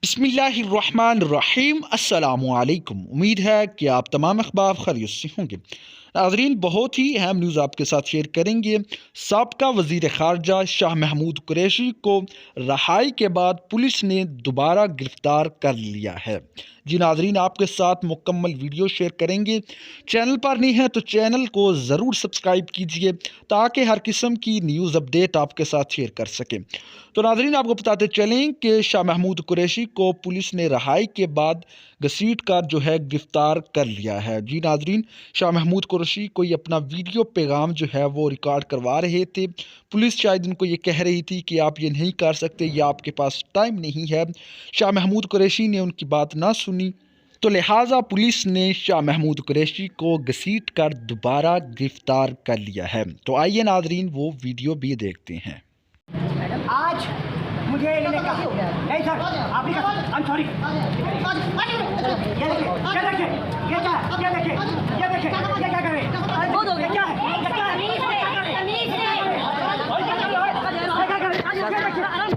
बिस्मिल्लाहिर्रहमानिर्रहीम अस्सलामुअलैकुम। उम्मीद है कि आप तमाम अखबार खैरियत से होंगे। नाज़रीन, बहुत ही अहम न्यूज़ आपके साथ शेयर करेंगे। साबका वज़ीर ख़ारजा शाह महमूद कुरैशी को रहाई के बाद पुलिस ने दोबारा गिरफ़्तार कर लिया है। जी नाज़रीन, आपके साथ मुकम्मल वीडियो शेयर करेंगे। चैनल पर नहीं है तो चैनल को ज़रूर सब्सक्राइब कीजिए ताकि हर किस्म की न्यूज़ अपडेट आपके साथ शेयर कर सकें। तो नाज़रीन, आपको बताते चलें कि शाह महमूद कुरैशी को पुलिस ने रहाई के बाद घसीट कर गिरफ़्तार कर लिया है। जी नाज़रीन, शाह महमूद कुरैशी कोई अपना वीडियो पैगाम वो रिकॉर्ड करवा रहे थे। पुलिस शायद इनको ये कह रही थी कि आप ये नहीं कर सकते, या आपके पास टाइम नहीं है। शाह महमूद कुरैशी ने उनकी बात ना सुनी, तो लिहाजा पुलिस ने शाह महमूद कुरैशी को घसीट कर दोबारा गिरफ़्तार कर लिया है। तो आइए नाज़रीन, वो वीडियो भी देखते हैं। आज मुझे इन्होंने कहा नहीं सर आप नहीं कर आई एम सॉरी। ये देखिए ये देखिए ये क्या है, ये देखिए ये देखिए ये क्या कर रहे हैं, बहुत हो गया, क्या है ये क्या है, तमीज से क्या कर रहे हैं, आराम से